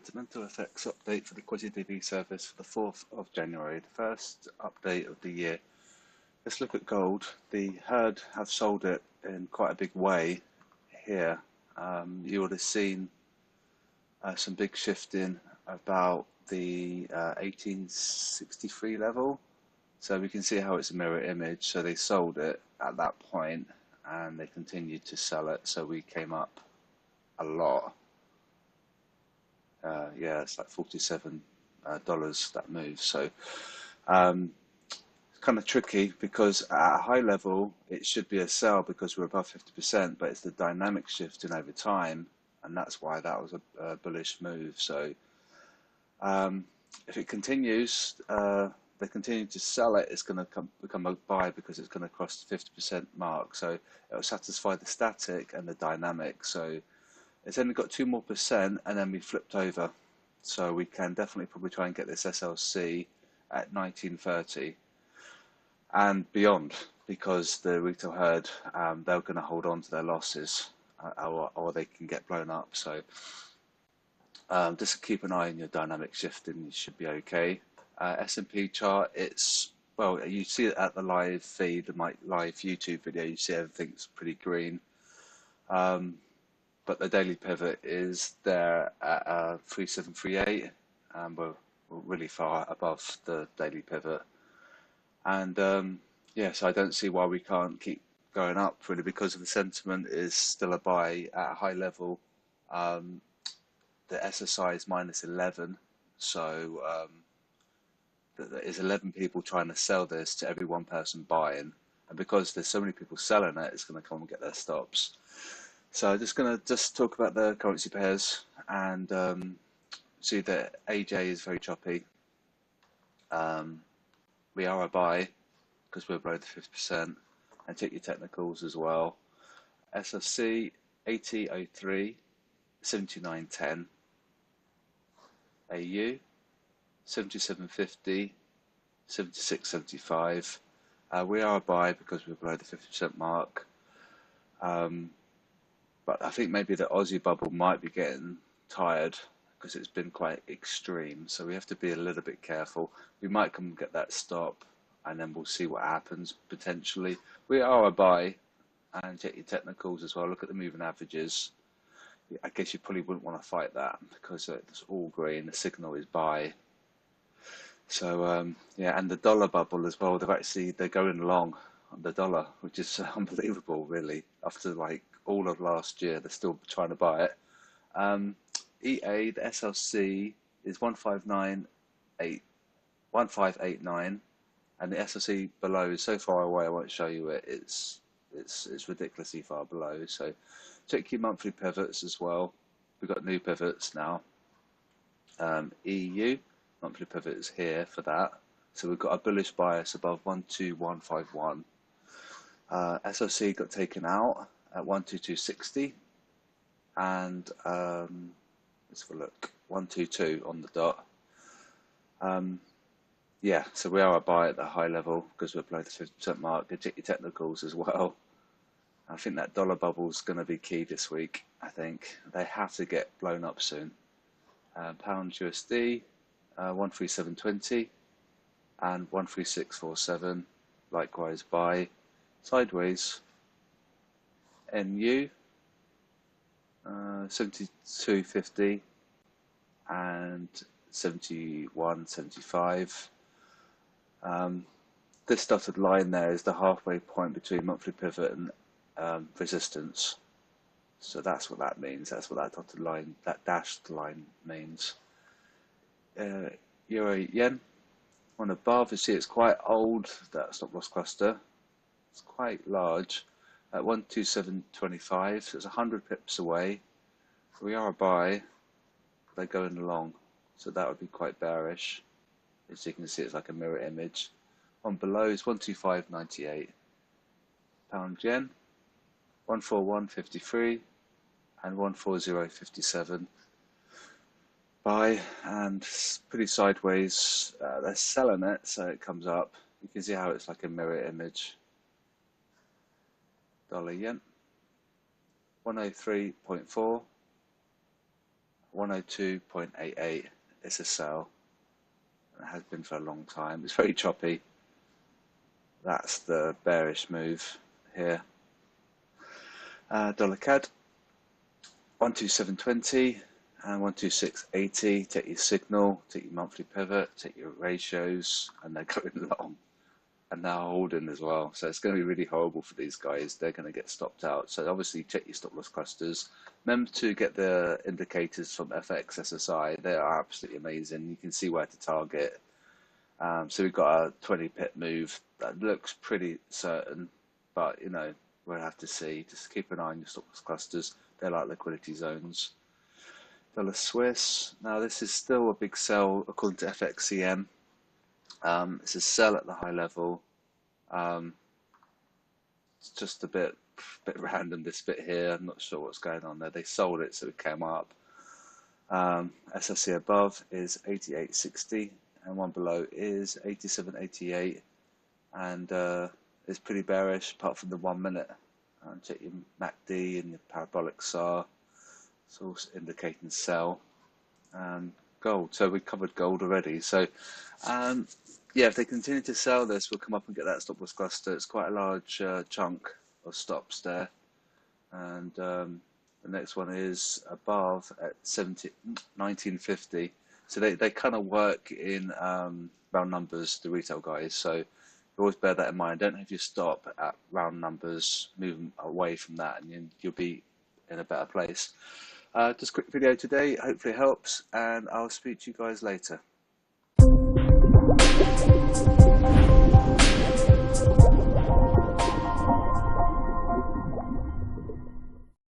Sentimental FX update for the quasidb service for the 4th of January, the first update of the year. Let's look at gold. The herd have sold it in quite a big way here. You would have seen some big shifting about the 1863 level. So we can see how it's a mirror image. So they sold it at that point and they continued to sell it. So we came up a lot. Yeah, it's like $47 that move. So it's kind of tricky because at a high level it should be a sell because we're above 50%, but it's the dynamic shifting over time, and that's why that was a bullish move. So if it continues, they continue to sell it, it's going to become a buy because it's going to cross the 50% mark. So it will satisfy the static and the dynamic. So it's only got 2 more % and then we flipped over. So we can definitely probably try and get this SLC at 1930 and beyond, because the retail herd, they're going to hold on to their losses or they can get blown up. So just keep an eye on your dynamic shifting, you should be okay. S&P chart, it's, well, you see it at the live feed, my live YouTube video, you see everything's pretty green. But the daily pivot is there at 3738, and we're really far above the daily pivot. And yes, I don't see why we can't keep going up, really, because of the sentiment is still a buy at a high level. The SSI is -11, so there is 11 people trying to sell this to every 1 person buying, and because there's so many people selling it, it's going to come and get their stops. So I'm just going to talk about the currency pairs and see that AJ is very choppy. We are a buy because we're below the 50%, and check your technicals as well. SFC 8003, 7910. AU 7750, 7675. We are a buy because we're below the 50% mark. But I think maybe the Aussie bubble might be getting tired because it's been quite extreme. So we have to be a little bit careful. We might come and get that stop, and then we'll see what happens potentially. We are a buy, and check your technicals as well. Look at the moving averages. I guess you probably wouldn't want to fight that because it's all green. The signal is buy. So yeah, and the dollar bubble as well. They're going long on the dollar, which is unbelievable, really. After like all of last year, they're still trying to buy it. EA, the SLC is 1589, and the SLC below is so far away I won't show you it. It's ridiculously far below. So check your monthly pivots as well. We've got new pivots now. EU monthly pivot is here for that. So we've got a bullish bias above 12151. SLC got taken out at 12260, and let's have a look, 122 on the dot. Yeah, so we are a buy at the high level because we're below the 50% mark. Go check your technicals as well. I think that dollar bubble is going to be key this week. I think they have to get blown up soon. Pound USD 13720 and 13647, likewise buy. Sideways NU 7250 and 7175. This dotted line there is the halfway point between monthly pivot and resistance. So that's what that means. That's what that dotted line, that dashed line means. Euro yen on above, you see it's quite old, that stop loss cluster. It's quite large at 12725, so it's 100 pips away. We are a buy, they're going along, so that would be quite bearish. As you can see, it's like a mirror image. On below is 12598. Pound yen 14153 and 14057. Buy, and pretty sideways. They're selling it, so it comes up. You can see how it's like a mirror image. Dollar yen 103.4 102.88. It's a sell. It has been for a long time. It's very choppy. That's the bearish move here. Dollar CAD 127.20 and 126.80. Take your signal, take your monthly pivot, take your ratios, and they're going long. And now holding as well. So it's going to be really horrible for these guys. They're going to get stopped out. So obviously check your stop loss clusters. Remember to get the indicators from FX SSI. They are absolutely amazing. You can see where to target. So we've got a 20 pip move that looks pretty certain, but you know, we'll have to see. Just keep an eye on your stop loss clusters. They're like liquidity zones. Dollar Swiss. Now this is still a big sell according to FXCM. It's a sell at the high level. It's just a bit random, this bit here. I'm not sure what's going on there. They sold it, so it came up. SSC above is 88.60, and one below is 87.88, and it's pretty bearish apart from the 1 minute. Check your MACD and your parabolic SAR. It's all indicating sell. Gold. So we covered gold already. So yeah, if they continue to sell this, we'll come up and get that stop loss cluster. It's quite a large chunk of stops there. And the next one is above at 1950. So they kind of work in round numbers, the retail guys. So always bear that in mind. Don't have your stop at round numbers, move away from that, and you'll be in a better place. Just a quick video today, hopefully it helps, and I'll speak to you guys later.